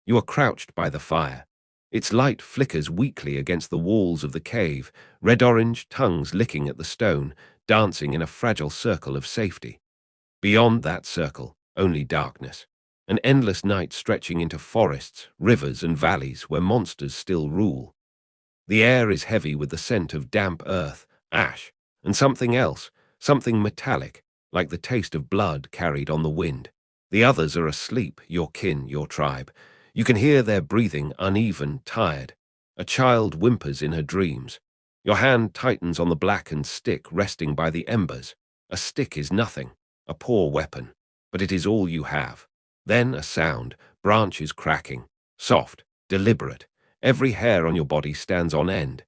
You are crouched by the fire. Its light flickers weakly against the walls of the cave, red-orange tongues licking at the stone, dancing in a fragile circle of safety. Beyond that circle, only darkness. An endless night stretching into forests, rivers, and valleys where monsters still rule. The air is heavy with the scent of damp earth, ash, and something else, something metallic, like the taste of blood carried on the wind. The others are asleep, your kin, your tribe. You can hear their breathing, uneven, tired. A child whimpers in her dreams. Your hand tightens on the blackened stick resting by the embers. A stick is nothing, a poor weapon, but it is all you have. Then a sound, branches cracking, soft, deliberate. Every hair on your body stands on end.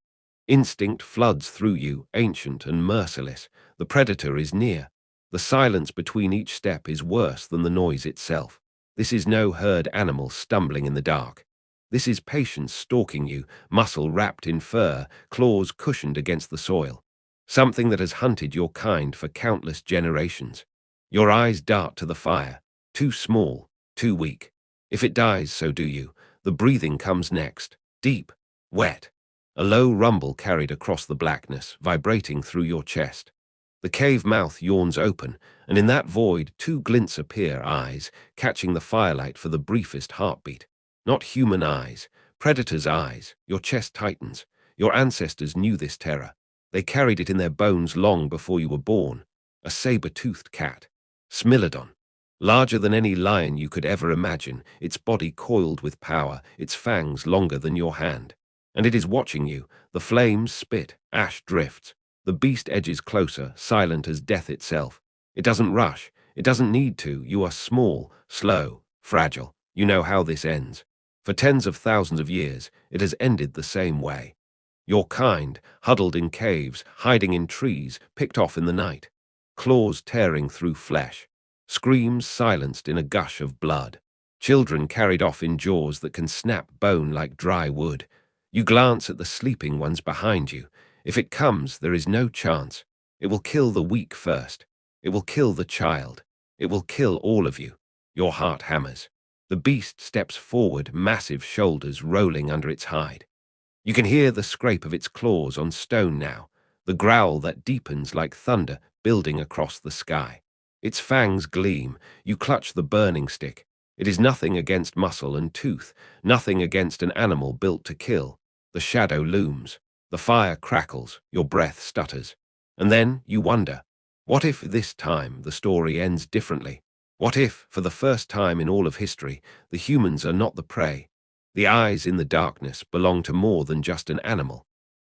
Instinct floods through you, ancient and merciless. The predator is near. The silence between each step is worse than the noise itself. This is no herd animal stumbling in the dark. This is patience stalking you, muscle wrapped in fur, claws cushioned against the soil. Something that has hunted your kind for countless generations. Your eyes dart to the fire. Too small, too weak. If it dies, so do you. The breathing comes next. Deep, wet. A low rumble carried across the blackness, vibrating through your chest. The cave mouth yawns open, and in that void 2 glints appear, eyes, catching the firelight for the briefest heartbeat. Not human eyes, predator's eyes. Your chest tightens. Your ancestors knew this terror. They carried it in their bones long before you were born. A saber-toothed cat. Smilodon. Larger than any lion you could ever imagine, its body coiled with power, its fangs longer than your hand. And it is watching you. The flames spit, ash drifts. The beast edges closer, silent as death itself. It doesn't rush. It doesn't need to. You are small, slow, fragile. You know how this ends. For tens of thousands of years, it has ended the same way. Your kind, huddled in caves, hiding in trees, picked off in the night. Claws tearing through flesh. Screams silenced in a gush of blood. Children carried off in jaws that can snap bone like dry wood. You glance at the sleeping ones behind you. If it comes, there is no chance. It will kill the weak first. It will kill the child. It will kill all of you. Your heart hammers. The beast steps forward, massive shoulders rolling under its hide. You can hear the scrape of its claws on stone now, the growl that deepens like thunder building across the sky. Its fangs gleam. You clutch the burning stick. It is nothing against muscle and tooth, nothing against an animal built to kill. The shadow looms. The fire crackles. Your breath stutters. And then you wonder, what if this time the story ends differently? What if, for the first time in all of history, the humans are not the prey? The eyes in the darkness belong to more than just an animal.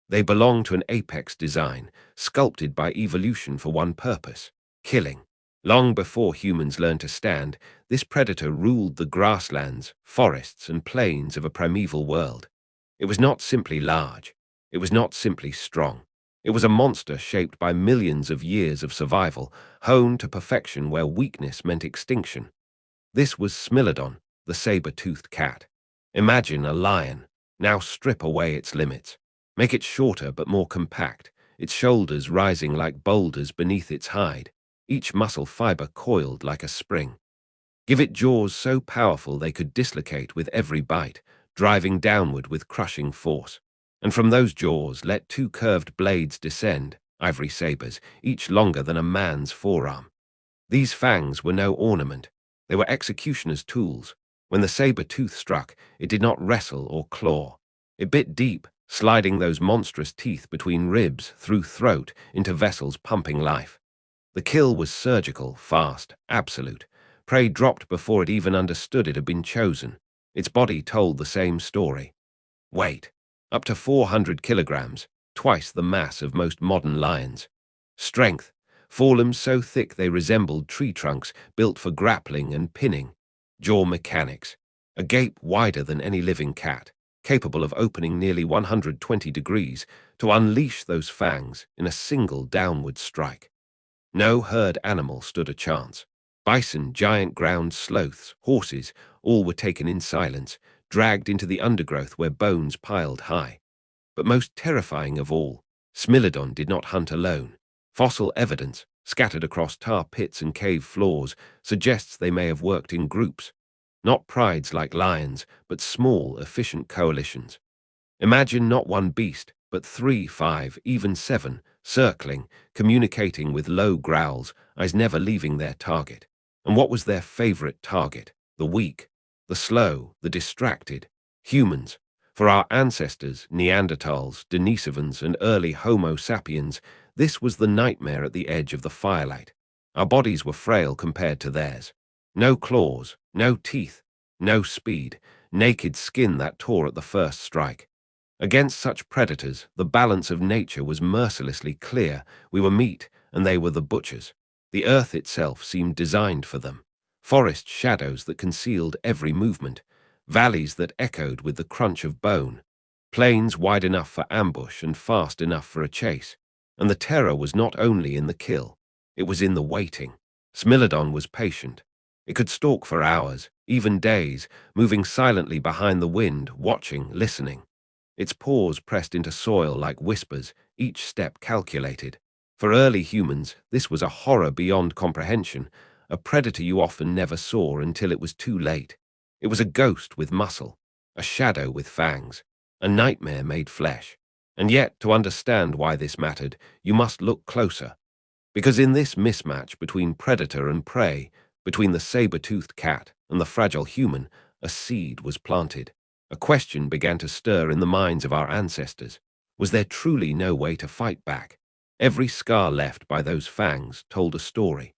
They belong to an apex design, sculpted by evolution for one purpose: killing. Long before humans learned to stand, this predator ruled the grasslands, forests, and plains of a primeval world. It was not simply large. It was not simply strong. It was a monster shaped by millions of years of survival, honed to perfection where weakness meant extinction. This was Smilodon, the saber-toothed cat. Imagine a lion. Now strip away its limits. Make it shorter but more compact, its shoulders rising like boulders beneath its hide, each muscle fiber coiled like a spring. Give it jaws so powerful they could dislocate with every bite, driving downward with crushing force. And from those jaws let 2 curved blades descend, ivory sabers, each longer than a man's forearm. These fangs were no ornament. They were executioner's tools. When the saber-tooth struck, it did not wrestle or claw. It bit deep, sliding those monstrous teeth between ribs, through throat, into vessels pumping life. The kill was surgical, fast, absolute. Prey dropped before it even understood it had been chosen. Its body told the same story. Weight: up to 400 kilograms, twice the mass of most modern lions. Strength: forelimbs so thick they resembled tree trunks built for grappling and pinning. Jaw mechanics: a gape wider than any living cat, capable of opening nearly 120 degrees to unleash those fangs in a single downward strike. No herd animal stood a chance. Bison, giant ground sloths, horses, all were taken in silence, dragged into the undergrowth where bones piled high. But most terrifying of all, Smilodon did not hunt alone. Fossil evidence, scattered across tar pits and cave floors, suggests they may have worked in groups. Not prides like lions, but small, efficient coalitions. Imagine not one beast, but 3, 5, even 7, circling, communicating with low growls, eyes never leaving their target. And what was their favorite target? The weak, the slow, the distracted. Humans. For our ancestors, Neanderthals, Denisovans, and early Homo sapiens, this was the nightmare at the edge of the firelight. Our bodies were frail compared to theirs. No claws, no teeth, no speed, naked skin that tore at the first strike. Against such predators, the balance of nature was mercilessly clear. We were meat, and they were the butchers. The earth itself seemed designed for them. Forest shadows that concealed every movement, valleys that echoed with the crunch of bone, plains wide enough for ambush and fast enough for a chase. And the terror was not only in the kill, it was in the waiting. Smilodon was patient. It could stalk for hours, even days, moving silently behind the wind, watching, listening. Its paws pressed into soil like whispers, each step calculated. For early humans, this was a horror beyond comprehension, a predator you often never saw until it was too late. It was a ghost with muscle, a shadow with fangs, a nightmare made flesh. And yet, to understand why this mattered, you must look closer. Because in this mismatch between predator and prey, between the saber-toothed cat and the fragile human, a seed was planted. A question began to stir in the minds of our ancestors. Was there truly no way to fight back? Every scar left by those fangs told a story.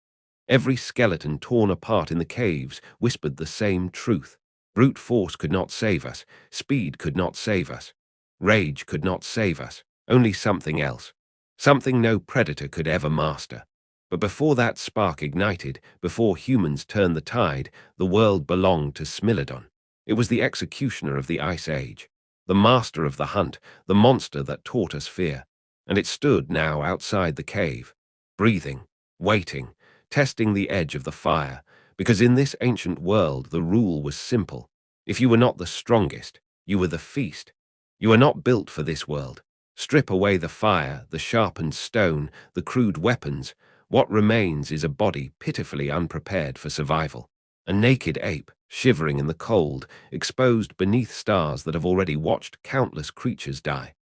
Every skeleton torn apart in the caves whispered the same truth. Brute force could not save us. Speed could not save us. Rage could not save us. Only something else. Something no predator could ever master. But before that spark ignited, before humans turned the tide, the world belonged to Smilodon. It was the executioner of the Ice Age, the master of the hunt, the monster that taught us fear. And it stood now outside the cave, breathing, waiting, testing the edge of the fire, because in this ancient world the rule was simple. If you were not the strongest, you were the feast. You are not built for this world. Strip away the fire, the sharpened stone, the crude weapons. What remains is a body pitifully unprepared for survival. A naked ape, shivering in the cold, exposed beneath stars that have already watched countless creatures die.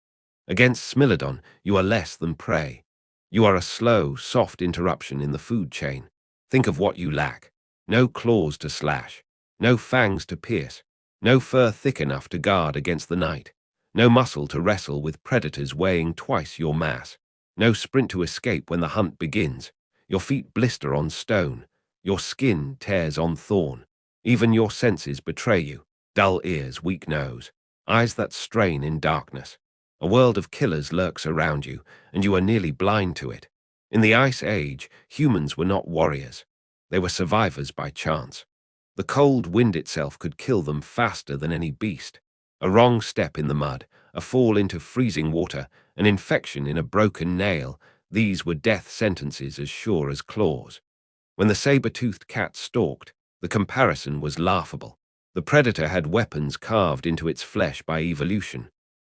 Against Smilodon, you are less than prey. You are a slow, soft interruption in the food chain. Think of what you lack. No claws to slash, no fangs to pierce, no fur thick enough to guard against the night, no muscle to wrestle with predators weighing twice your mass, no sprint to escape when the hunt begins. Your feet blister on stone, your skin tears on thorn. Even your senses betray you. Dull ears, weak nose, eyes that strain in darkness. A world of killers lurks around you, and you are nearly blind to it. In the Ice Age, humans were not warriors. They were survivors by chance. The cold wind itself could kill them faster than any beast. A wrong step in the mud, a fall into freezing water, an infection in a broken nail, these were death sentences as sure as claws. When the saber-toothed cat stalked, the comparison was laughable. The predator had weapons carved into its flesh by evolution.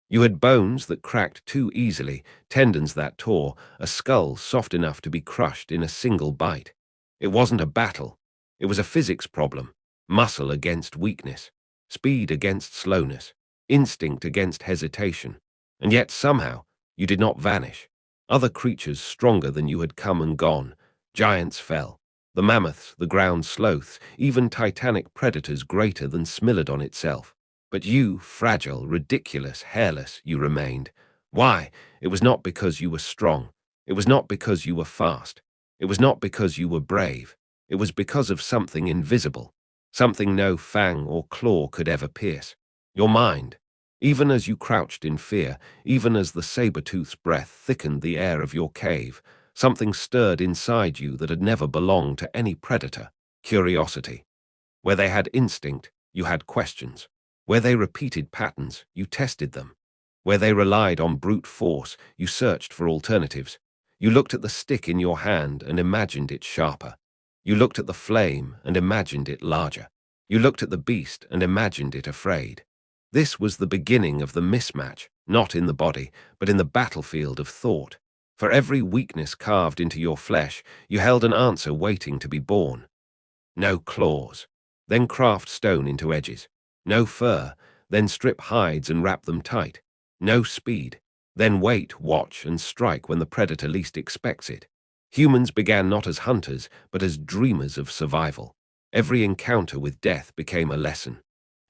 You had bones that cracked too easily, tendons that tore, a skull soft enough to be crushed in a single bite. It wasn't a battle. It was a physics problem. Muscle against weakness, speed against slowness, instinct against hesitation. And yet somehow, you did not vanish. Other creatures stronger than you had come and gone. Giants fell. The mammoths, the ground sloths, even titanic predators greater than Smilodon itself. But you, fragile, ridiculous, hairless, you remained. Why? It was not because you were strong. It was not because you were fast. It was not because you were brave. It was because of something invisible, something no fang or claw could ever pierce. Your mind. Even as you crouched in fear, even as the saber-tooth's breath thickened the air of your cave, something stirred inside you that had never belonged to any predator. Curiosity. Where they had instinct, you had questions. Where they repeated patterns, you tested them. Where they relied on brute force, you searched for alternatives. You looked at the stick in your hand and imagined it sharper. You looked at the flame and imagined it larger. You looked at the beast and imagined it afraid. This was the beginning of the mismatch, not in the body, but in the battlefield of thought. For every weakness carved into your flesh, you held an answer waiting to be born. No claws. then craft stone into edges. No fur, then strip hides and wrap them tight. No speed, then wait, watch, and strike when the predator least expects it. Humans began not as hunters, but as dreamers of survival. Every encounter with death became a lesson.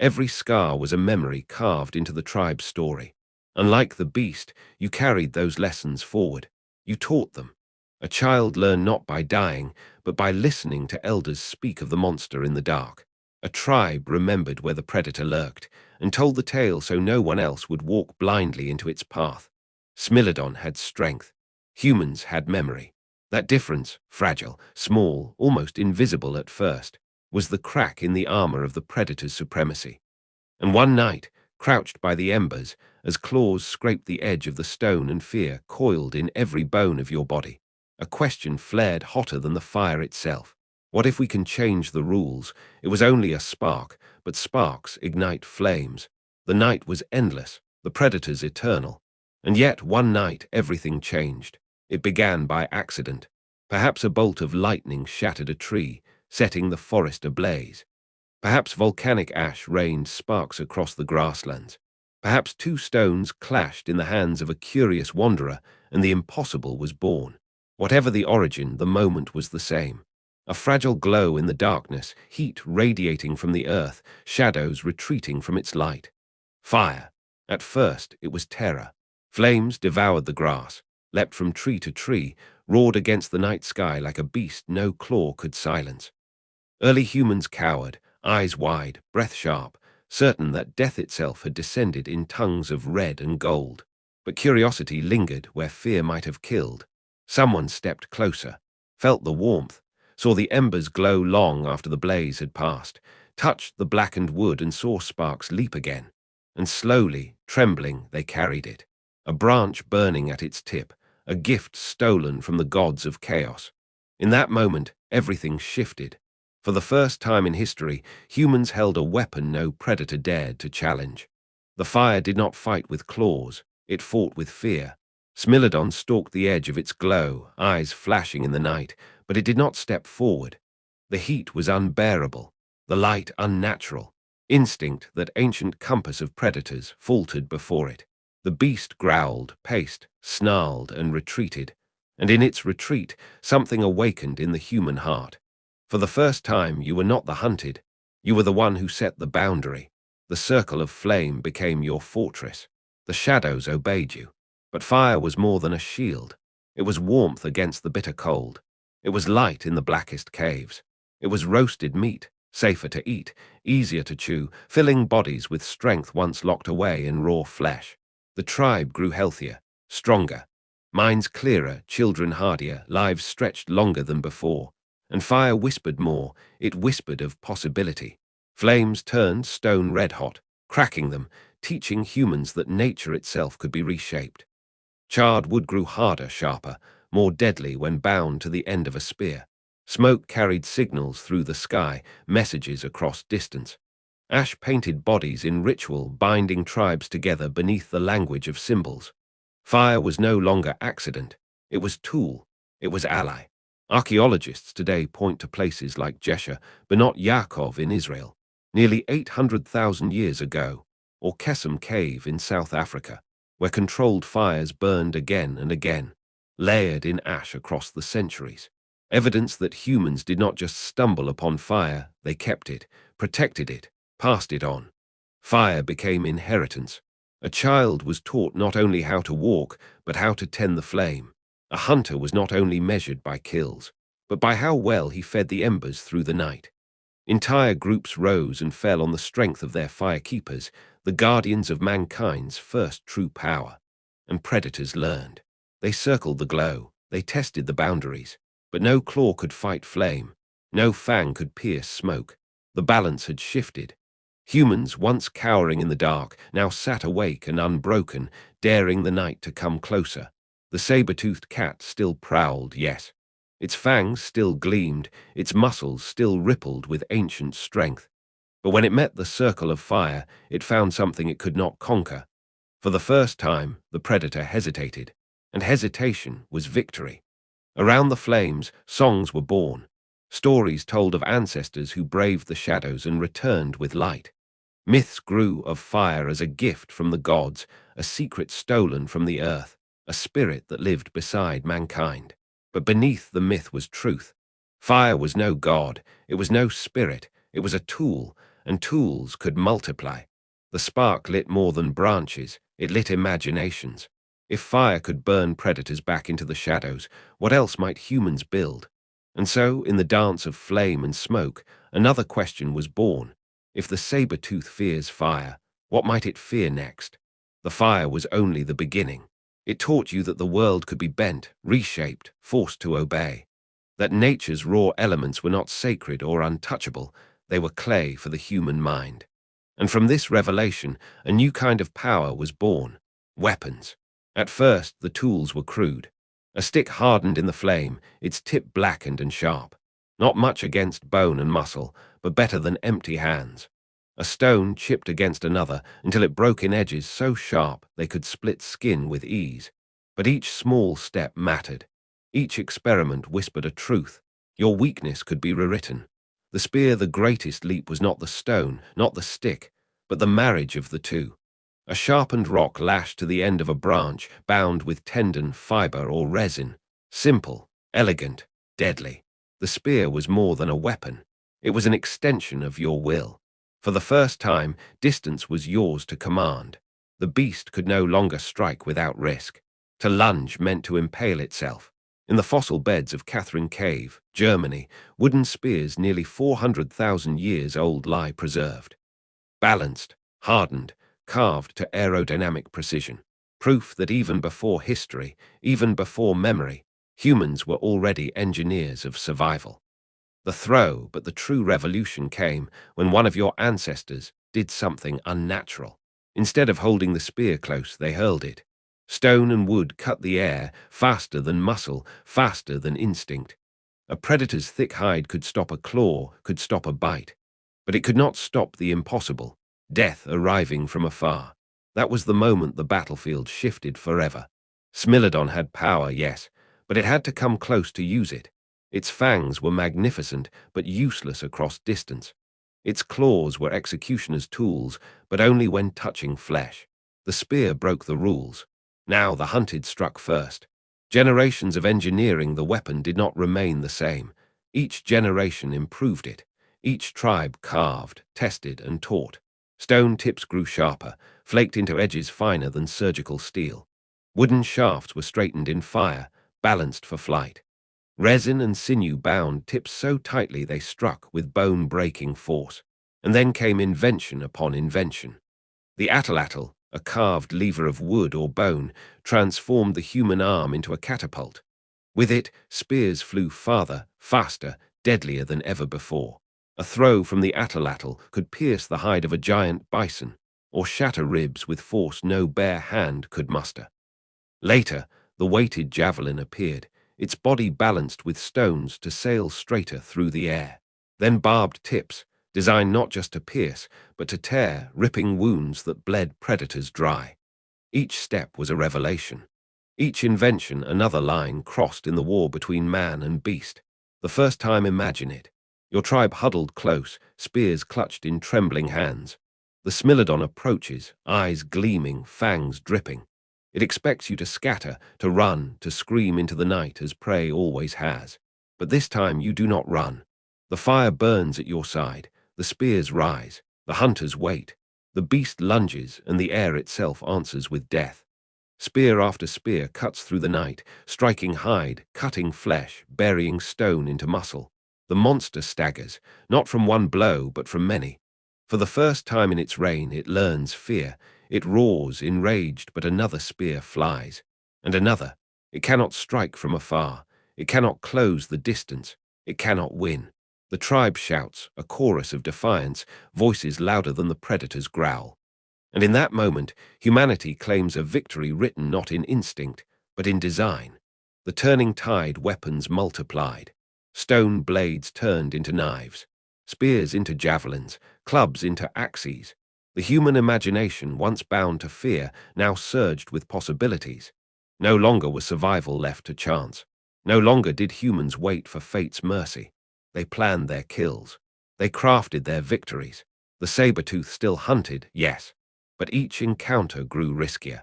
Every scar was a memory carved into the tribe's story. Unlike the beast, you carried those lessons forward. You taught them. A child learned not by dying, but by listening to elders speak of the monster in the dark. A tribe remembered where the predator lurked, and told the tale so no one else would walk blindly into its path. Smilodon had strength. Humans had memory. That difference, fragile, small, almost invisible at first, was the crack in the armor of the predator's supremacy. And one night, crouched by the embers, as claws scraped the edge of the stone and fear coiled in every bone of your body, a question flared hotter than the fire itself. What if we can change the rules? It was only a spark, but sparks ignite flames. The night was endless, the predators eternal. And yet one night everything changed. It began by accident. Perhaps a bolt of lightning shattered a tree, setting the forest ablaze. Perhaps volcanic ash rained sparks across the grasslands. Perhaps two stones clashed in the hands of a curious wanderer, and the impossible was born. Whatever the origin, the moment was the same. A fragile glow in the darkness, heat radiating from the earth, shadows retreating from its light. Fire. At first, it was terror. Flames devoured the grass, leapt from tree to tree, roared against the night sky like a beast no claw could silence. Early humans cowered, eyes wide, breath sharp, certain that death itself had descended in tongues of red and gold. But curiosity lingered where fear might have killed. Someone stepped closer, felt the warmth, saw the embers glow long after the blaze had passed, touched the blackened wood and saw sparks leap again. And slowly, trembling, they carried it. A branch burning at its tip, a gift stolen from the gods of chaos. In that moment, everything shifted. For the first time in history, humans held a weapon no predator dared to challenge. The fire did not fight with claws, it fought with fear. Smilodon stalked the edge of its glow, eyes flashing in the night, but it did not step forward. The heat was unbearable, the light unnatural. Instinct, that ancient compass of predators, faltered before it. The beast growled, paced, snarled, and retreated. And in its retreat, something awakened in the human heart. For the first time, you were not the hunted. You were the one who set the boundary. The circle of flame became your fortress. The shadows obeyed you. But fire was more than a shield. It was warmth against the bitter cold. It was light in the blackest caves. It was roasted meat, safer to eat, easier to chew, filling bodies with strength once locked away in raw flesh. The tribe grew healthier, stronger. Minds clearer, children hardier, lives stretched longer than before. And fire whispered more, it whispered of possibility. Flames turned stone red-hot, cracking them, teaching humans that nature itself could be reshaped. Charred wood grew harder, sharper, more deadly when bound to the end of a spear. Smoke carried signals through the sky, messages across distance. Ash painted bodies in ritual, binding tribes together beneath the language of symbols. Fire was no longer accident. It was tool. It was ally. Archaeologists today point to places like Jesha, Benot Yaakov in Israel, nearly 800,000 years ago, or Kesem Cave in South Africa, where controlled fires burned again and again, layered in ash across the centuries. Evidence that humans did not just stumble upon fire, they kept it, protected it, passed it on. Fire became inheritance. A child was taught not only how to walk, but how to tend the flame. A hunter was not only measured by kills, but by how well he fed the embers through the night. Entire groups rose and fell on the strength of their firekeepers, the guardians of mankind's first true power. And predators learned. They circled the glow, they tested the boundaries, but no claw could fight flame, no fang could pierce smoke. The balance had shifted. Humans, once cowering in the dark, now sat awake and unbroken, daring the night to come closer. The saber-toothed cat still prowled, yes. Its fangs still gleamed, its muscles still rippled with ancient strength. But when it met the circle of fire, it found something it could not conquer. For the first time, the predator hesitated, and hesitation was victory. Around the flames, songs were born. Stories told of ancestors who braved the shadows and returned with light. Myths grew of fire as a gift from the gods, a secret stolen from the earth, a spirit that lived beside mankind. But beneath the myth was truth. Fire was no god, it was no spirit, it was a tool, and tools could multiply. The spark lit more than branches, it lit imaginations. If fire could burn predators back into the shadows, what else might humans build? And so, in the dance of flame and smoke, another question was born. If the saber-tooth fears fire, what might it fear next? The fire was only the beginning. It taught you that the world could be bent, reshaped, forced to obey. That nature's raw elements were not sacred or untouchable, they were clay for the human mind. And from this revelation, a new kind of power was born: weapons. At first, the tools were crude. A stick hardened in the flame, its tip blackened and sharp. Not much against bone and muscle, but better than empty hands. A stone chipped against another until it broke in edges so sharp they could split skin with ease. But each small step mattered. Each experiment whispered a truth. Your weakness could be rewritten. The spear, the greatest leap, was not the stone, not the stick, but the marriage of the two. A sharpened rock lashed to the end of a branch, bound with tendon, fiber, or resin. Simple, elegant, deadly. The spear was more than a weapon. It was an extension of your will. For the first time, distance was yours to command. The beast could no longer strike without risk. To lunge meant to impale itself. In the fossil beds of Catherine Cave, Germany, wooden spears nearly 400,000 years old lie preserved. Balanced, hardened, carved to aerodynamic precision. Proof that even before history, even before memory, humans were already engineers of survival. The throw, but the true revolution came when one of your ancestors did something unnatural. Instead of holding the spear close, they hurled it. Stone and wood cut the air, faster than muscle, faster than instinct. A predator's thick hide could stop a claw, could stop a bite. But it could not stop the impossible, death arriving from afar. That was the moment the battlefield shifted forever. Smilodon had power, yes, but it had to come close to use it. Its fangs were magnificent, but useless across distance. Its claws were executioner's tools, but only when touching flesh. The spear broke the rules. Now the hunted struck first. Generations of engineering the weapon did not remain the same. Each generation improved it. Each tribe carved, tested, and taught. Stone tips grew sharper, flaked into edges finer than surgical steel. Wooden shafts were straightened in fire, balanced for flight. Resin and sinew bound tips so tightly they struck with bone-breaking force. And then came invention upon invention. The atlatl, a carved lever of wood or bone, transformed the human arm into a catapult. With it, spears flew farther, faster, deadlier than ever before. A throw from the atlatl could pierce the hide of a giant bison, or shatter ribs with force no bare hand could muster. Later, the weighted javelin appeared, its body balanced with stones to sail straighter through the air. Then barbed tips, designed not just to pierce, but to tear, ripping wounds that bled predators dry. Each step was a revelation. Each invention another line crossed in the war between man and beast. The first time, imagine it. Your tribe huddled close, spears clutched in trembling hands. The Smilodon approaches, eyes gleaming, fangs dripping. It expects you to scatter, to run, to scream into the night as prey always has. But this time you do not run. The fire burns at your side, the spears rise, the hunters wait. The beast lunges, and the air itself answers with death. Spear after spear cuts through the night, striking hide, cutting flesh, burying stone into muscle. The monster staggers, not from one blow, but from many. For the first time in its reign, it learns fear. It roars, enraged, but another spear flies. And another. It cannot strike from afar. It cannot close the distance. It cannot win. The tribe shouts, a chorus of defiance, voices louder than the predator's growl. And in that moment, humanity claims a victory written not in instinct, but in design. The turning tide, weapons multiplied. Stone blades turned into knives, spears into javelins, clubs into axes. The human imagination, once bound to fear, now surged with possibilities. No longer was survival left to chance. No longer did humans wait for fate's mercy. They planned their kills. They crafted their victories. The saber-tooth still hunted, yes, but each encounter grew riskier.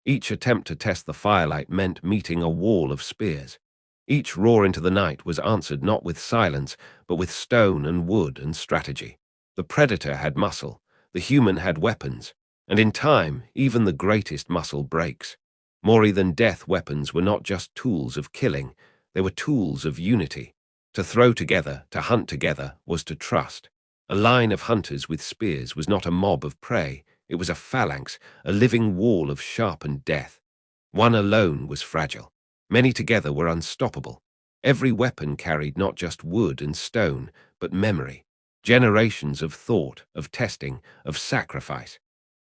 Each attempt to test the firelight meant meeting a wall of spears. Each roar into the night was answered not with silence, but with stone and wood and strategy. The predator had muscle, the human had weapons, and in time, even the greatest muscle breaks. More than death, weapons were not just tools of killing, they were tools of unity. To throw together, to hunt together, was to trust. A line of hunters with spears was not a mob of prey, it was a phalanx, a living wall of sharpened death. One alone was fragile. Many together were unstoppable. Every weapon carried not just wood and stone, but memory. Generations of thought, of testing, of sacrifice.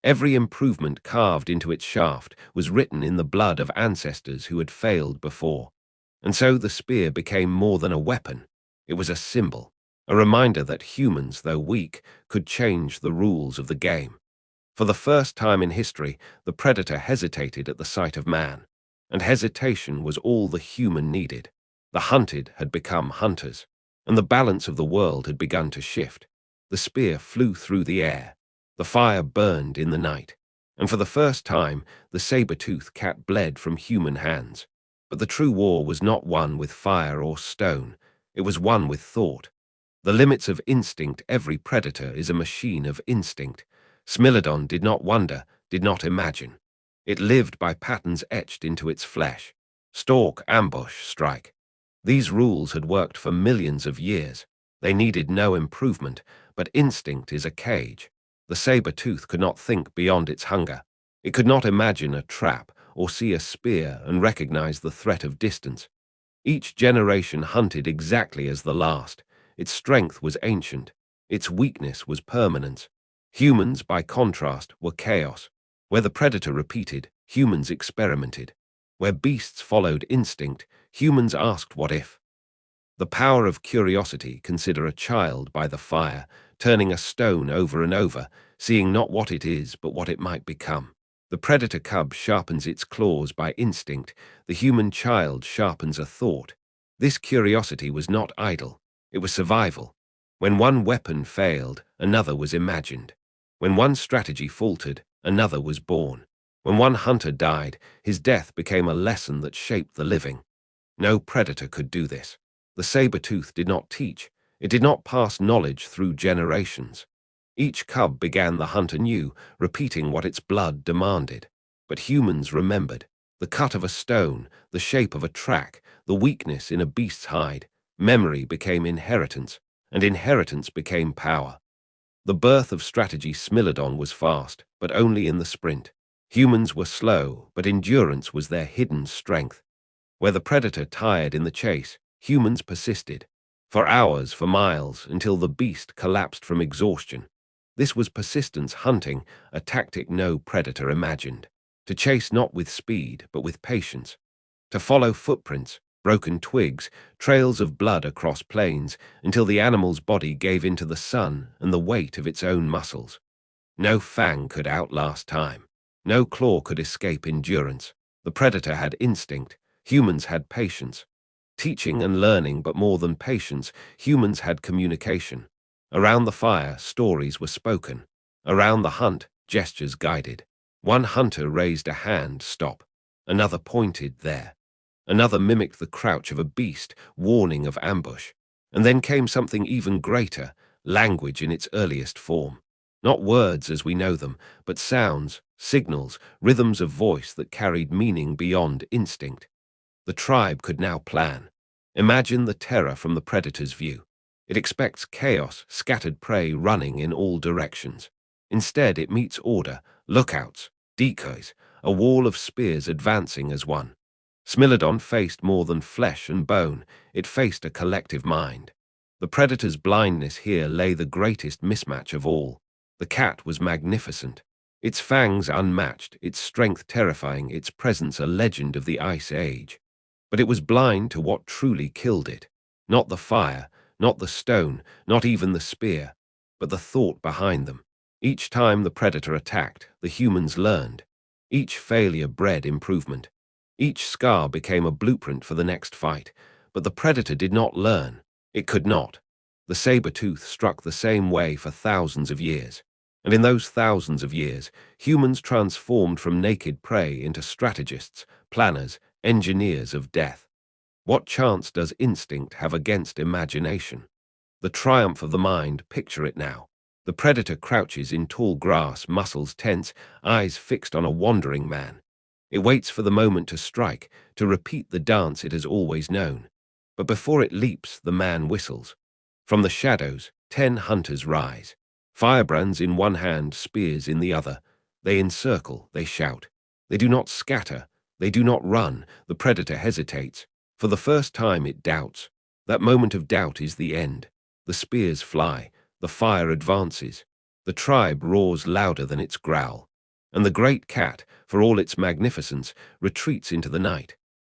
Every improvement carved into its shaft was written in the blood of ancestors who had failed before. And so the spear became more than a weapon. It was a symbol, a reminder that humans, though weak, could change the rules of the game. For the first time in history, the predator hesitated at the sight of man, and hesitation was all the human needed. The hunted had become hunters, and the balance of the world had begun to shift. The spear flew through the air, the fire burned in the night, and for the first time, the saber-toothed cat bled from human hands. But the true war was not one with fire or stone, it was one with thought. The limits of instinct. Every predator is a machine of instinct. Smilodon did not wonder, did not imagine. It lived by patterns etched into its flesh. Stalk, ambush, strike. These rules had worked for millions of years. They needed no improvement, but instinct is a cage. The saber-tooth could not think beyond its hunger. It could not imagine a trap or see a spear and recognize the threat of distance. Each generation hunted exactly as the last. Its strength was ancient. Its weakness was permanence. Humans, by contrast, were chaos. Where the predator repeated, humans experimented. Where beasts followed instinct, humans asked what if. The power of curiosity. Consider a child by the fire, turning a stone over and over, seeing not what it is, but what it might become. The predator cub sharpens its claws by instinct. The human child sharpens a thought. This curiosity was not idle. It was survival. When one weapon failed, another was imagined. When one strategy faltered, another was born. When one hunter died, his death became a lesson that shaped the living. No predator could do this. The saber-tooth did not teach. It did not pass knowledge through generations. Each cub began the hunt anew, repeating what its blood demanded. But humans remembered. The cut of a stone, the shape of a track, the weakness in a beast's hide. Memory became inheritance, and inheritance became power. The birth of strategy. Smilodon was fast, but only in the sprint. Humans were slow, but endurance was their hidden strength. Where the predator tired in the chase, humans persisted. For hours, for miles, until the beast collapsed from exhaustion. This was persistence hunting, a tactic no predator imagined. To chase not with speed, but with patience. To follow footprints, broken twigs, trails of blood across plains, until the animal's body gave in to the sun and the weight of its own muscles. No fang could outlast time. No claw could escape endurance. The predator had instinct. Humans had patience. Teaching and learning, but more than patience, humans had communication. Around the fire, stories were spoken. Around the hunt, gestures guided. One hunter raised a hand, stop. Another pointed, there. Another mimicked the crouch of a beast, warning of ambush. And then came something even greater, language in its earliest form. Not words as we know them, but sounds, signals, rhythms of voice that carried meaning beyond instinct. The tribe could now plan. Imagine the terror from the predator's view. It expects chaos, scattered prey running in all directions. Instead, it meets order, lookouts, decoys, a wall of spears advancing as one. Smilodon faced more than flesh and bone. It faced a collective mind. The predator's blindness. Here lay the greatest mismatch of all. The cat was magnificent. Its fangs unmatched, its strength terrifying, its presence a legend of the Ice Age. But it was blind to what truly killed it. Not the fire, not the stone, not even the spear, but the thought behind them. Each time the predator attacked, the humans learned. Each failure bred improvement. Each scar became a blueprint for the next fight. But the predator did not learn. It could not. The saber-tooth struck the same way for thousands of years. And in those thousands of years, humans transformed from naked prey into strategists, planners, engineers of death. What chance does instinct have against imagination? The triumph of the mind, picture it now. The predator crouches in tall grass, muscles tense, eyes fixed on a wandering man. It waits for the moment to strike, to repeat the dance it has always known. But before it leaps, the man whistles. From the shadows, 10 hunters rise. Firebrands in one hand, spears in the other. They encircle, they shout. They do not scatter, they do not run. The predator hesitates. For the first time it doubts. That moment of doubt is the end. The spears fly, the fire advances. The tribe roars louder than its growl. And the great cat, for all its magnificence, retreats into the night.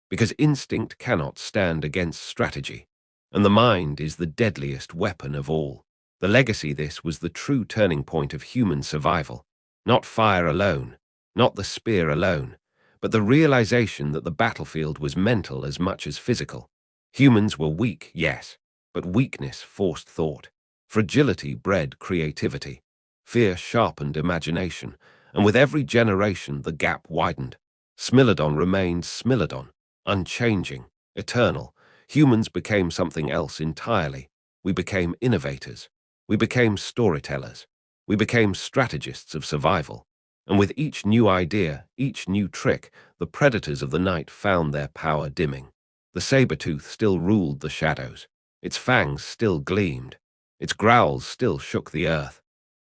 Because instinct cannot stand against strategy. And the mind is the deadliest weapon of all. The legacy this was the true turning point of human survival. Not fire alone, not the spear alone, but the realization that the battlefield was mental as much as physical. Humans were weak, yes, but weakness forced thought. Fragility bred creativity. Fear sharpened imagination, and with every generation the gap widened. Smilodon remained Smilodon, unchanging, eternal. Humans became something else entirely. We became innovators. We became storytellers. We became strategists of survival. And with each new idea, each new trick, the predators of the night found their power dimming. The saber-tooth still ruled the shadows. Its fangs still gleamed. Its growls still shook the earth.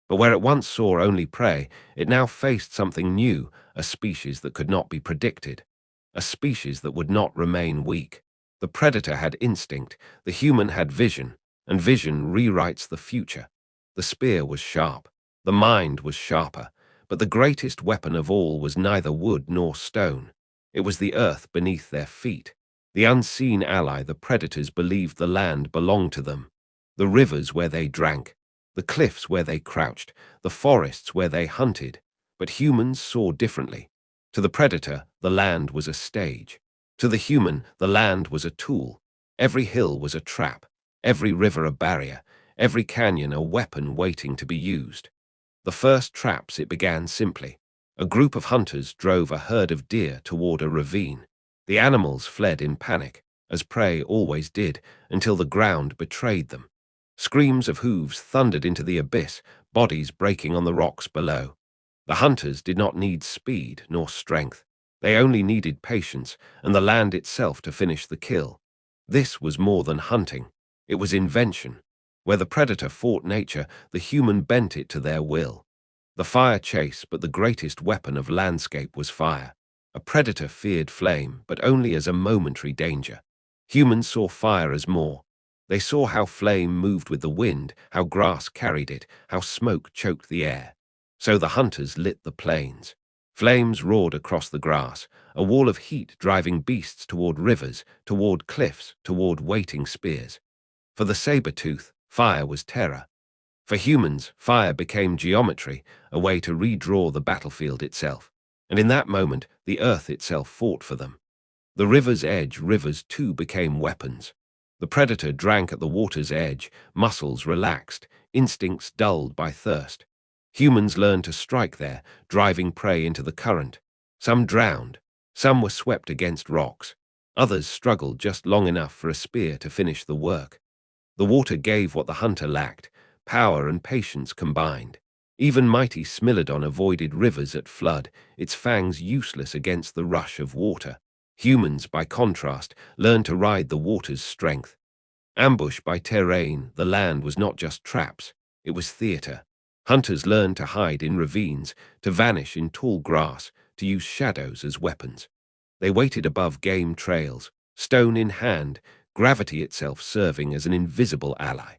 But where it once saw only prey, it now faced something new, a species that could not be predicted. A species that would not remain weak. The predator had instinct, the human had vision, and vision rewrites the future. The spear was sharp, the mind was sharper, but the greatest weapon of all was neither wood nor stone. It was the earth beneath their feet. The unseen ally the predators believed the land belonged to them. The rivers where they drank, the cliffs where they crouched, the forests where they hunted. But humans saw differently. To the predator, the land was a stage. To the human, the land was a tool. Every hill was a trap, every river a barrier, every canyon a weapon waiting to be used. The first traps it began simply. A group of hunters drove a herd of deer toward a ravine. The animals fled in panic, as prey always did, until the ground betrayed them. Screams of hooves thundered into the abyss, bodies breaking on the rocks below. The hunters did not need speed nor strength. They only needed patience and the land itself to finish the kill. This was more than hunting. It was invention. Where the predator fought nature, the human bent it to their will. The fire chase, but the greatest weapon of landscape was fire. A predator feared flame, but only as a momentary danger. Humans saw fire as more. They saw how flame moved with the wind, how grass carried it, how smoke choked the air. So the hunters lit the plains. Flames roared across the grass, a wall of heat driving beasts toward rivers, toward cliffs, toward waiting spears. For the saber-tooth, fire was terror. For humans, fire became geometry, a way to redraw the battlefield itself. And in that moment, the earth itself fought for them. The river's edge, rivers too became weapons. The predator drank at the water's edge, muscles relaxed, instincts dulled by thirst. Humans learned to strike there, driving prey into the current. Some drowned, some were swept against rocks. Others struggled just long enough for a spear to finish the work. The water gave what the hunter lacked, power and patience combined. Even mighty Smilodon avoided rivers at flood, its fangs useless against the rush of water. Humans, by contrast, learned to ride the water's strength. Ambushed by terrain, the land was not just traps, it was theater. Hunters learned to hide in ravines, to vanish in tall grass, to use shadows as weapons. They waited above game trails, stone in hand, gravity itself serving as an invisible ally.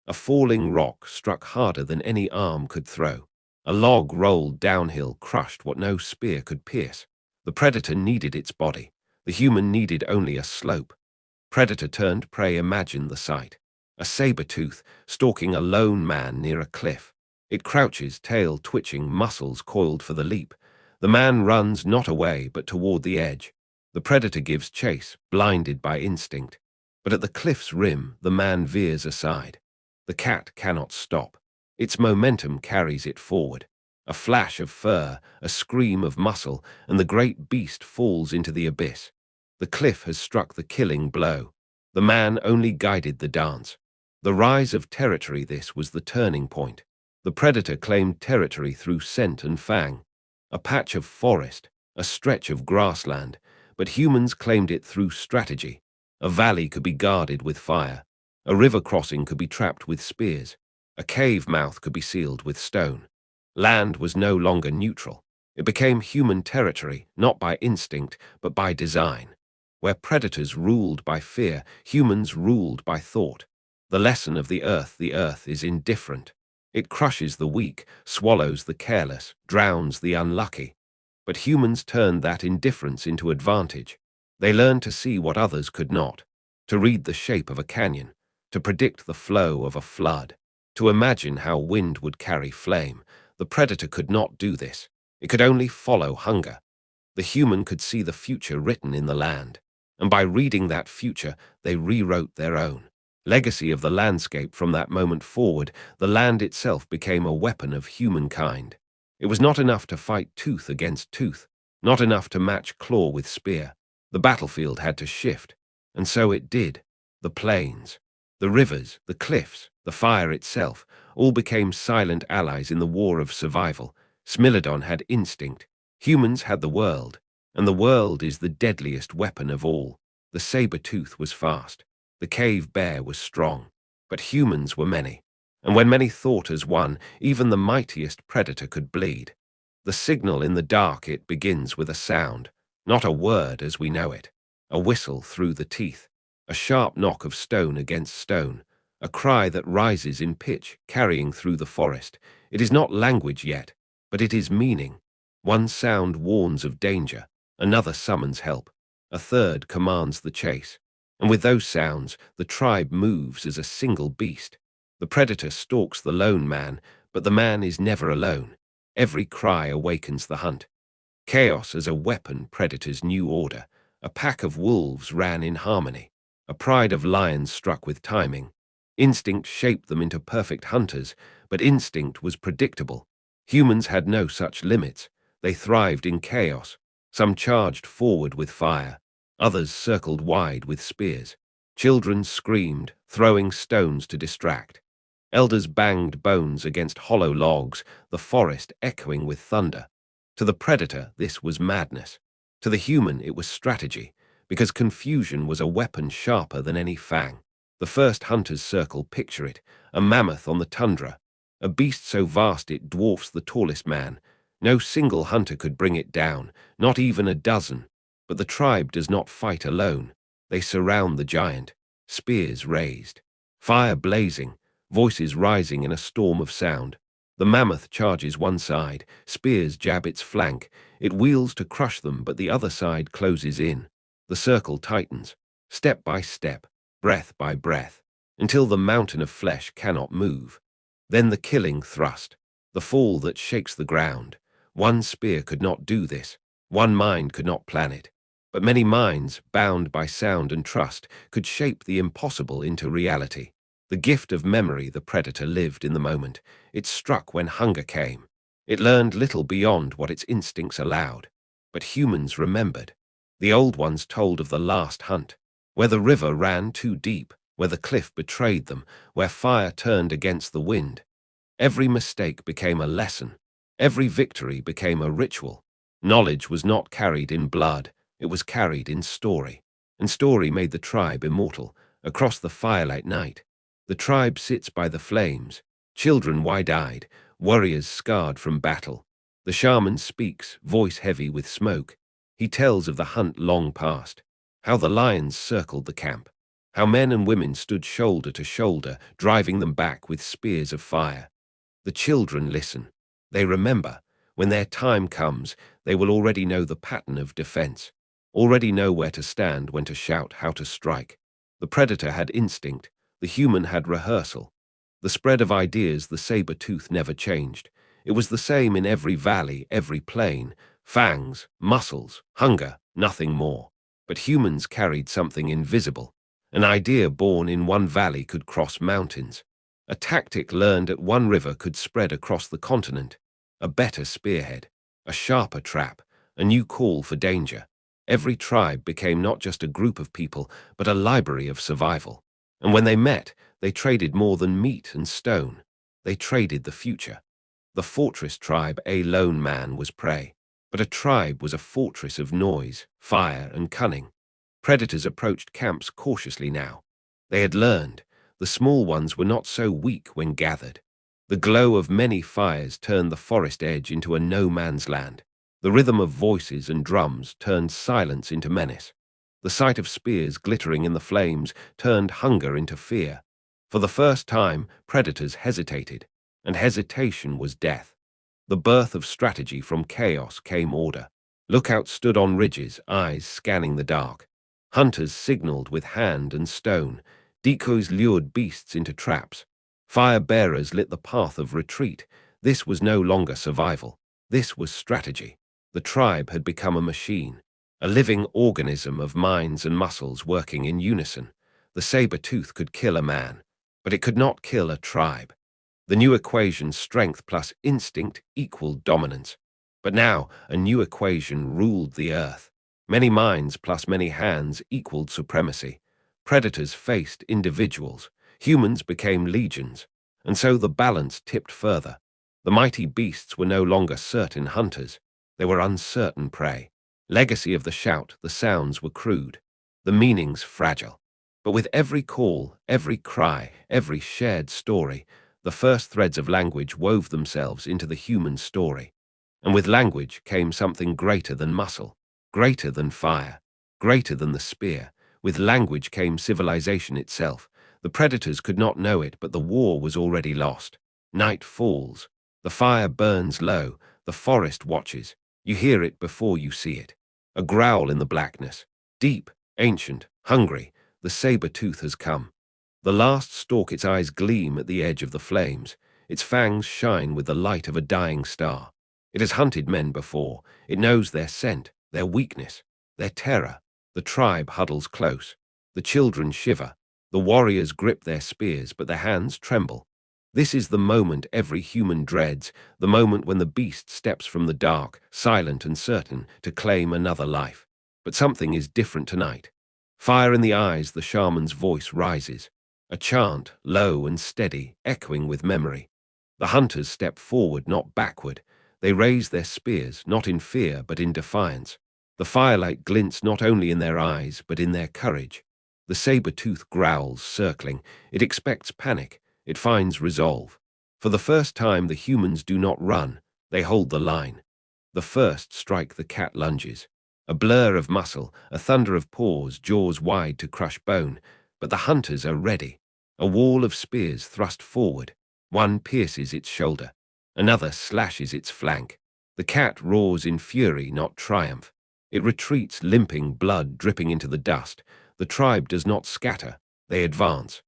A falling rock struck harder than any arm could throw. A log rolled downhill, crushed what no spear could pierce. The predator needed its body. The human needed only a slope. Predator turned prey, imagine the sight. A saber-tooth stalking a lone man near a cliff. It crouches, tail twitching, muscles coiled for the leap. The man runs not away, but toward the edge. The predator gives chase, blinded by instinct. But at the cliff's rim, the man veers aside. The cat cannot stop. Its momentum carries it forward. A flash of fur, a scream of muscle, and the great beast falls into the abyss. The cliff has struck the killing blow. The man only guided the dance. The rise of territory, this was the turning point. The predator claimed territory through scent and fang. A patch of forest, a stretch of grassland, but humans claimed it through strategy. A valley could be guarded with fire. A river crossing could be trapped with spears. A cave mouth could be sealed with stone. Land was no longer neutral. It became human territory, not by instinct, but by design. Where predators ruled by fear, humans ruled by thought. The lesson of the earth is indifferent. It crushes the weak, swallows the careless, drowns the unlucky. But humans turned that indifference into advantage. They learned to see what others could not, to read the shape of a canyon, to predict the flow of a flood, to imagine how wind would carry flame. The predator could not do this. It could only follow hunger. The human could see the future written in the land, and by reading that future, they rewrote their own. Legacy of the landscape. From that moment forward, the land itself became a weapon of humankind. It was not enough to fight tooth against tooth, not enough to match claw with spear. The battlefield had to shift, and so it did. The plains, the rivers, the cliffs, the fire itself, all became silent allies in the war of survival. Smilodon had instinct. Humans had the world, and the world is the deadliest weapon of all. The saber-tooth was fast. The cave bear was strong, but humans were many. And when many thought as one, even the mightiest predator could bleed. The signal in the dark, it begins with a sound, not a word as we know it. A whistle through the teeth, a sharp knock of stone against stone, a cry that rises in pitch, carrying through the forest. It is not language yet, but it is meaning. One sound warns of danger, another summons help, a third commands the chase. And with those sounds, the tribe moves as a single beast. The predator stalks the lone man, but the man is never alone. Every cry awakens the hunt. Chaos as a weapon, predators' new order. A pack of wolves ran in harmony. A pride of lions struck with timing. Instinct shaped them into perfect hunters, but instinct was predictable. Humans had no such limits. They thrived in chaos. Some charged forward with fire. Others circled wide with spears. Children screamed, throwing stones to distract. Elders banged bones against hollow logs, the forest echoing with thunder. To the predator, this was madness. To the human, it was strategy, because confusion was a weapon sharper than any fang. The first hunter's circle, picture it, a mammoth on the tundra, a beast so vast it dwarfs the tallest man. No single hunter could bring it down, not even a dozen. But the tribe does not fight alone. They surround the giant, spears raised, fire blazing, voices rising in a storm of sound. The mammoth charges one side, spears jab its flank. It wheels to crush them, but the other side closes in. The circle tightens, step by step, breath by breath, until the mountain of flesh cannot move. Then the killing thrust, the fall that shakes the ground. One spear could not do this. One mind could not plan it. But many minds, bound by sound and trust, could shape the impossible into reality. The gift of memory, the predator lived in the moment. It struck when hunger came. It learned little beyond what its instincts allowed. But humans remembered. The old ones told of the last hunt, where the river ran too deep, where the cliff betrayed them, where fire turned against the wind. Every mistake became a lesson. Every victory became a ritual. Knowledge was not carried in blood. It was carried in story, and story made the tribe immortal. Across the firelight night, the tribe sits by the flames, children wide-eyed, warriors scarred from battle. The shaman speaks, voice heavy with smoke. He tells of the hunt long past, how the lions circled the camp, how men and women stood shoulder to shoulder, driving them back with spears of fire. The children listen. They remember. When their time comes, they will already know the pattern of defense. Already know where to stand, when to shout, how to strike. The predator had instinct, the human had rehearsal. The spread of ideas, the saber-tooth never changed. It was the same in every valley, every plain. Fangs, muscles, hunger, nothing more. But humans carried something invisible. An idea born in one valley could cross mountains. A tactic learned at one river could spread across the continent. A better spearhead, a sharper trap, a new call for danger. Every tribe became not just a group of people, but a library of survival. And when they met, they traded more than meat and stone. They traded the future. The fortress tribe, a lone man, was prey. But a tribe was a fortress of noise, fire, and cunning. Predators approached camps cautiously now. They had learned. The small ones were not so weak when gathered. The glow of many fires turned the forest edge into a no-man's land. The rhythm of voices and drums turned silence into menace. The sight of spears glittering in the flames turned hunger into fear. For the first time, predators hesitated, and hesitation was death. The birth of strategy from chaos came order. Lookouts stood on ridges, eyes scanning the dark. Hunters signaled with hand and stone. Decoys lured beasts into traps. Fire-bearers lit the path of retreat. This was no longer survival. This was strategy. The tribe had become a machine, a living organism of minds and muscles working in unison. The saber-tooth could kill a man, but it could not kill a tribe. The new equation, strength plus instinct, equaled dominance. But now, a new equation ruled the earth. Many minds plus many hands equaled supremacy. Predators faced individuals. Humans became legions. And so the balance tipped further. The mighty beasts were no longer certain hunters. They were uncertain prey. Legacy of the shout, the sounds were crude. The meanings fragile. But with every call, every cry, every shared story, the first threads of language wove themselves into the human story. And with language came something greater than muscle, greater than fire, greater than the spear. With language came civilization itself. The predators could not know it, but the war was already lost. Night falls. The fire burns low. The forest watches. You hear it before you see it. A growl in the blackness. Deep, ancient, hungry. The saber-tooth has come. The last stalk, its eyes gleam at the edge of the flames. Its fangs shine with the light of a dying star. It has hunted men before. It knows their scent, their weakness, their terror. The tribe huddles close. The children shiver. The warriors grip their spears, but their hands tremble. This is the moment every human dreads, the moment when the beast steps from the dark, silent and certain, to claim another life. But something is different tonight. Fire in the eyes, the shaman's voice rises. A chant, low and steady, echoing with memory. The hunters step forward, not backward. They raise their spears, not in fear, but in defiance. The firelight glints not only in their eyes, but in their courage. The saber-tooth growls, circling. It expects panic. It finds resolve. For the first time, the humans do not run. They hold the line. The first strike, the cat lunges. A blur of muscle, a thunder of paws, jaws wide to crush bone. But the hunters are ready. A wall of spears thrust forward. One pierces its shoulder. Another slashes its flank. The cat roars in fury, not triumph. It retreats, limping, blood dripping into the dust. The tribe does not scatter. They advance.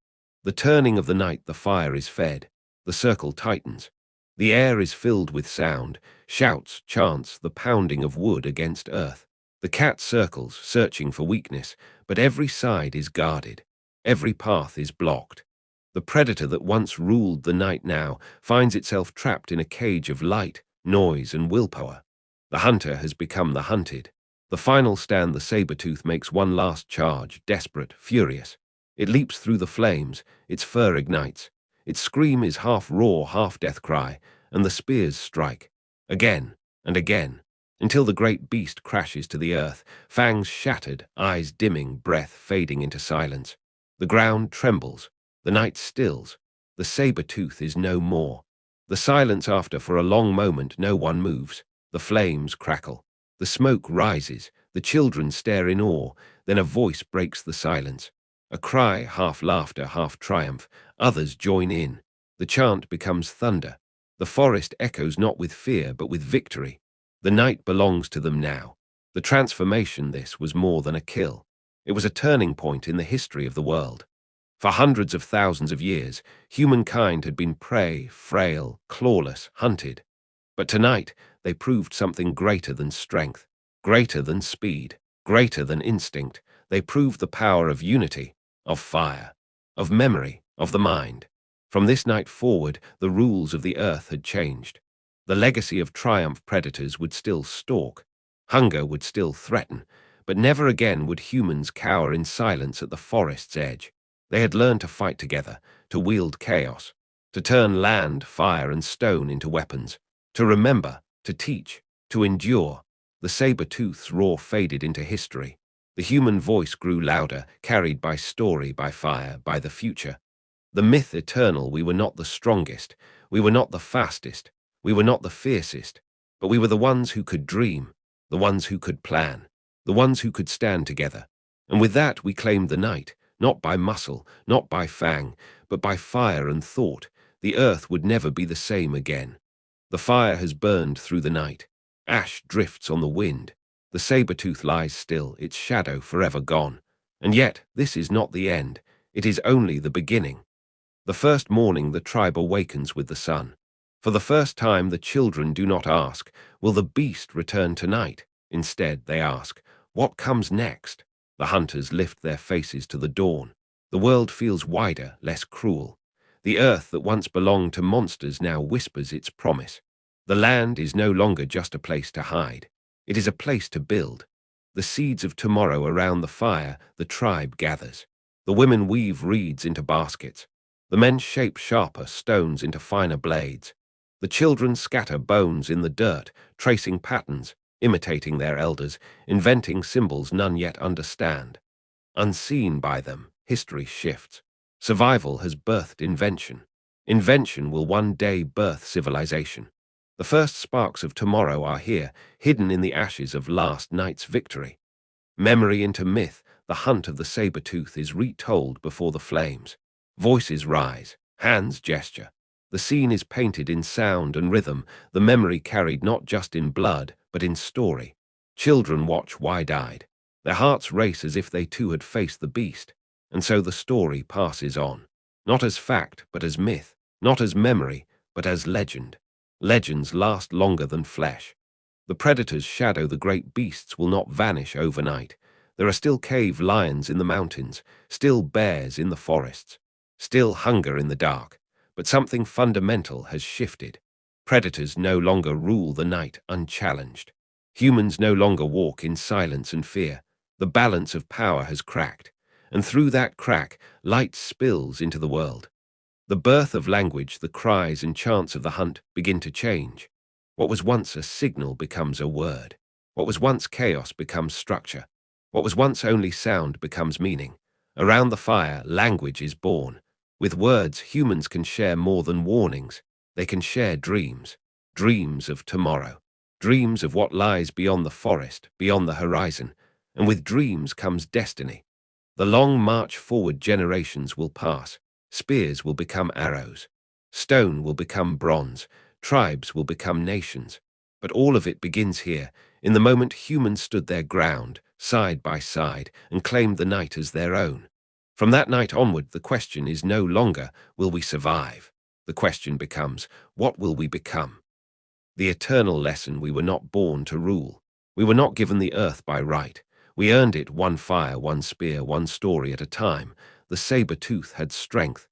The turning of the night, the fire is fed. The circle tightens. The air is filled with sound, shouts, chants, the pounding of wood against earth. The cat circles, searching for weakness, but every side is guarded. Every path is blocked. The predator that once ruled the night now finds itself trapped in a cage of light, noise, and willpower. The hunter has become the hunted. The final stand, the saber-tooth makes one last charge, desperate, furious. It leaps through the flames, its fur ignites. Its scream is half roar, half death cry, and the spears strike. Again and again, until the great beast crashes to the earth, fangs shattered, eyes dimming, breath fading into silence. The ground trembles. The night stills. The saber-tooth is no more. The silence after, for a long moment, no one moves. The flames crackle. The smoke rises. The children stare in awe. Then a voice breaks the silence. A cry, half laughter, half triumph. Others join in. The chant becomes thunder. The forest echoes not with fear, but with victory. The night belongs to them now. The transformation, this was more than a kill. It was a turning point in the history of the world. For hundreds of thousands of years, humankind had been prey, frail, clawless, hunted. But tonight, they proved something greater than strength, greater than speed, greater than instinct. They proved the power of unity, of fire, of memory, of the mind. From this night forward, the rules of the earth had changed. The legacy of triumph predators would still stalk. Hunger would still threaten, but never again would humans cower in silence at the forest's edge. They had learned to fight together, to wield chaos, to turn land, fire, and stone into weapons, to remember, to teach, to endure. The saber-tooth's roar faded into history. The human voice grew louder, carried by story, by fire, by the future. The myth eternal: we were not the strongest, we were not the fastest, we were not the fiercest, but we were the ones who could dream, the ones who could plan, the ones who could stand together. And with that we claimed the night, not by muscle, not by fang, but by fire and thought. The earth would never be the same again. The fire has burned through the night. Ash drifts on the wind. The saber-tooth lies still, its shadow forever gone. And yet, this is not the end. It is only the beginning. The first morning the tribe awakens with the sun. For the first time the children do not ask, "Will the beast return tonight?" Instead they ask, "What comes next?" The hunters lift their faces to the dawn. The world feels wider, less cruel. The earth that once belonged to monsters now whispers its promise. The land is no longer just a place to hide. It is a place to build. The seeds of tomorrow around the fire, the tribe gathers. The women weave reeds into baskets. The men shape sharper stones into finer blades. The children scatter bones in the dirt, tracing patterns, imitating their elders, inventing symbols none yet understand. Unseen by them, history shifts. Survival has birthed invention. Invention will one day birth civilization. The first sparks of tomorrow are here, hidden in the ashes of last night's victory. Memory into myth, the hunt of the saber-tooth is retold before the flames. Voices rise, hands gesture. The scene is painted in sound and rhythm, the memory carried not just in blood, but in story. Children watch wide-eyed. Their hearts race as if they too had faced the beast. And so the story passes on. Not as fact, but as myth. Not as memory, but as legend. Legends last longer than flesh. The predator's shadow, the great beasts, will not vanish overnight. There are still cave lions in the mountains, still bears in the forests. Still hunger in the dark, but something fundamental has shifted. Predators no longer rule the night unchallenged. Humans no longer walk in silence and fear. The balance of power has cracked, and through that crack, light spills into the world. The birth of language, the cries and chants of the hunt begin to change. What was once a signal becomes a word. What was once chaos becomes structure. What was once only sound becomes meaning. Around the fire, language is born. With words, humans can share more than warnings. They can share dreams. Dreams of tomorrow. Dreams of what lies beyond the forest, beyond the horizon. And with dreams comes destiny. The long march forward generations will pass. Spears will become arrows. Stone will become bronze. Tribes will become nations. But all of it begins here, in the moment humans stood their ground, side by side, and claimed the night as their own. From that night onward, the question is no longer, will we survive? The question becomes, what will we become? The eternal lesson: we were not born to rule. We were not given the earth by right. We earned it one fire, one spear, one story at a time. The saber-tooth had strength.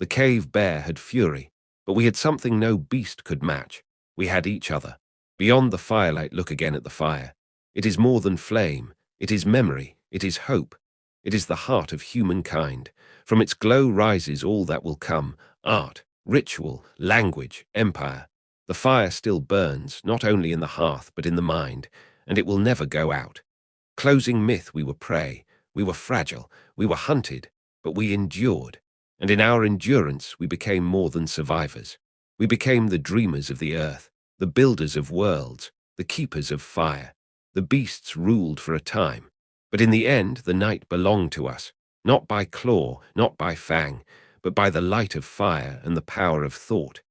The cave bear had fury. But we had something no beast could match. We had each other. Beyond the firelight, look again at the fire. It is more than flame. It is memory. It is hope. It is the heart of humankind. From its glow rises all that will come: art, ritual, language, empire. The fire still burns, not only in the hearth, but in the mind, and it will never go out. Closing myth: we were prey. We were fragile. We were hunted. But we endured. And in our endurance, we became more than survivors. We became the dreamers of the earth, the builders of worlds, the keepers of fire. The beasts ruled for a time. But in the end, the night belonged to us, not by claw, not by fang, but by the light of fire and the power of thought.